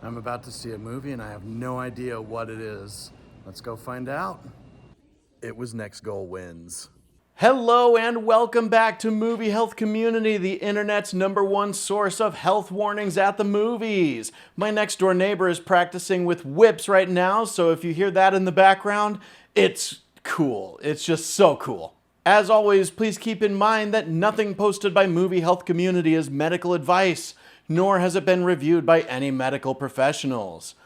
I'm about to see a movie and I have no idea what it is. Let's go find out. It was Next Goal Wins. Hello and welcome back to Movie Health Community, the internet's #1 source of health warnings at the movies. My next door neighbor is practicing with whips right now, so if you hear that in the background, it's cool. It's just so cool. As always, please keep in mind that nothing posted by Movie Health Community is medical advice, nor has it been reviewed by any medical professionals.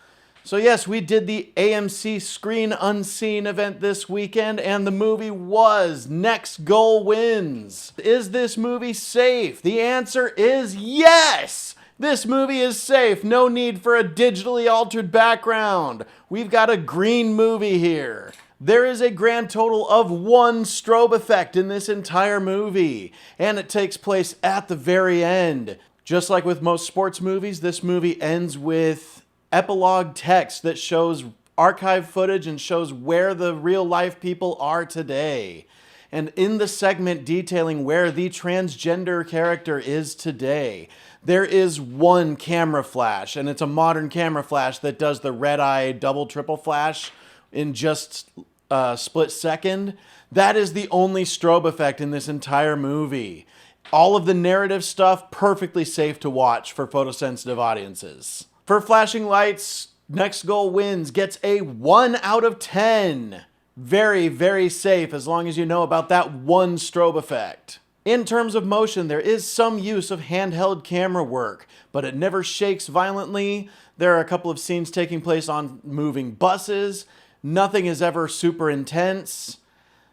So yes, we did the AMC Screen Unseen event this weekend, and the movie was Next Goal Wins. Is this movie safe? The answer is yes! This movie is safe. No need for a digitally altered background. We've got a green movie here. There is a grand total of 1 strobe effect in this entire movie, and it takes place at the very end. Just like with most sports movies, this movie ends with epilogue text that shows archive footage and shows where the real life people are today. And in the segment detailing where the transgender character is today, there is 1 camera flash, and it's a modern camera flash that does the red eye double triple flash in just a split second. That is the only strobe effect in this entire movie. All of the narrative stuff, perfectly safe to watch for photosensitive audiences. For flashing lights, Next Goal Wins gets a 1 out of 10. Very, very safe as long as you know about that 1 strobe effect. In terms of motion, there is some use of handheld camera work, but it never shakes violently. There are a couple of scenes taking place on moving buses. Nothing is ever super intense,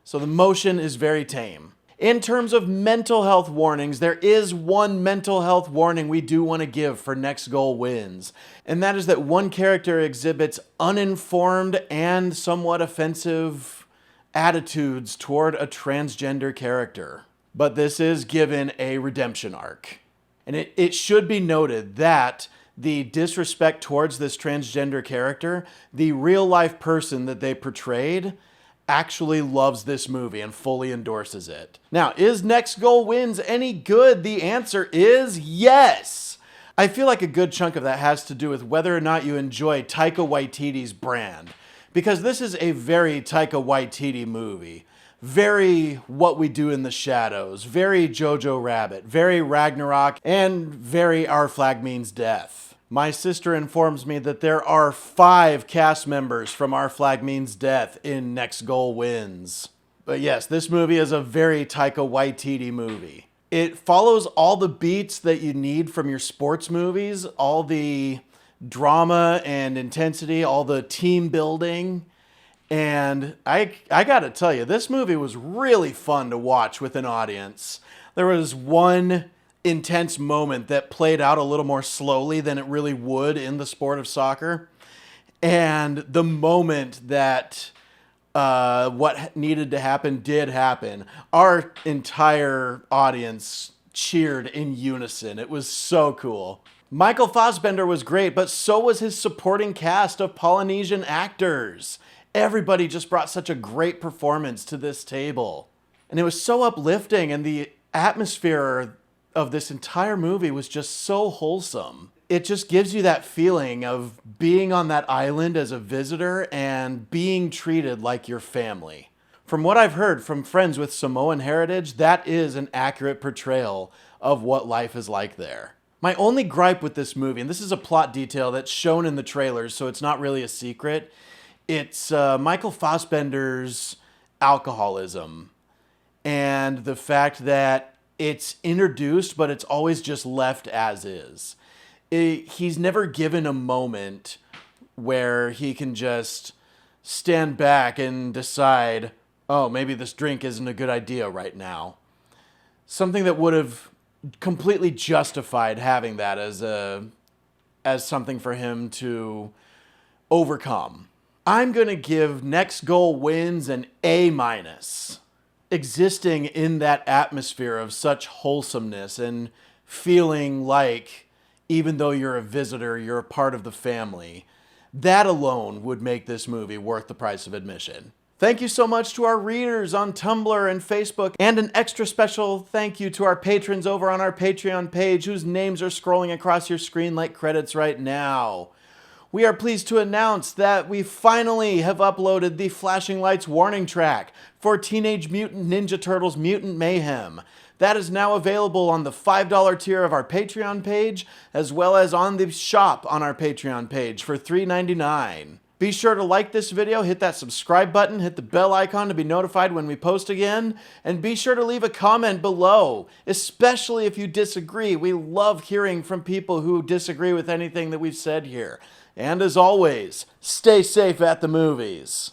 so the motion is very tame. In terms of mental health warnings, there is 1 mental health warning we do want to give for Next Goal Wins, and that is that 1 character exhibits uninformed and somewhat offensive attitudes toward a transgender character. But this is given a redemption arc. And it should be noted that the disrespect towards this transgender character, the real life person that they portrayed, actually loves this movie and fully endorses it. Now, is Next Goal Wins any good? The answer is yes! I feel like a good chunk of that has to do with whether or not you enjoy Taika Waititi's brand. Because this is a very Taika Waititi movie. Very What We Do in the Shadows, very Jojo Rabbit, very Ragnarok, and very Our Flag Means Death. My sister informs me that there are 5 cast members from Our Flag Means Death in Next Goal Wins. But yes, this movie is a very Taika Waititi movie. It follows all the beats that you need from your sports movies, all the drama and intensity, all the team building. And I gotta tell you, this movie was really fun to watch with an audience. There was one intense moment that played out a little more slowly than it really would in the sport of soccer. And the moment that what needed to happen did happen, our entire audience cheered in unison. It was so cool. Michael Fassbender was great, but so was his supporting cast of Polynesian actors. Everybody just brought such a great performance to this table. And it was so uplifting, and the atmosphere of this entire movie was just so wholesome. It just gives you that feeling of being on that island as a visitor and being treated like your family. From what I've heard from friends with Samoan heritage, that is an accurate portrayal of what life is like there. My only gripe with this movie, and this is a plot detail that's shown in the trailers, so it's not really a secret, it's Michael Fassbender's alcoholism and the fact that it's introduced, but it's always just left as is. He's never given a moment where he can just stand back and decide, oh, maybe this drink isn't a good idea right now. Something that would have completely justified having that as something for him to overcome. I'm going to give Next Goal Wins an A-. Existing in that atmosphere of such wholesomeness and feeling like, even though you're a visitor, you're a part of the family, that alone would make this movie worth the price of admission. Thank you so much to our readers on Tumblr and Facebook, and an extra special thank you to our patrons over on our Patreon page whose names are scrolling across your screen like credits right now. we are pleased to announce that we finally have uploaded the flashing lights warning track for Teenage Mutant Ninja Turtles Mutant Mayhem. That is now available on the $5 tier of our Patreon page, as well as on the shop on our Patreon page for $3.99. Be sure to like this video, hit that subscribe button, hit the bell icon to be notified when we post again, and be sure to leave a comment below, especially if you disagree. We love hearing from people who disagree with anything that we've said here. And as always, stay safe at the movies.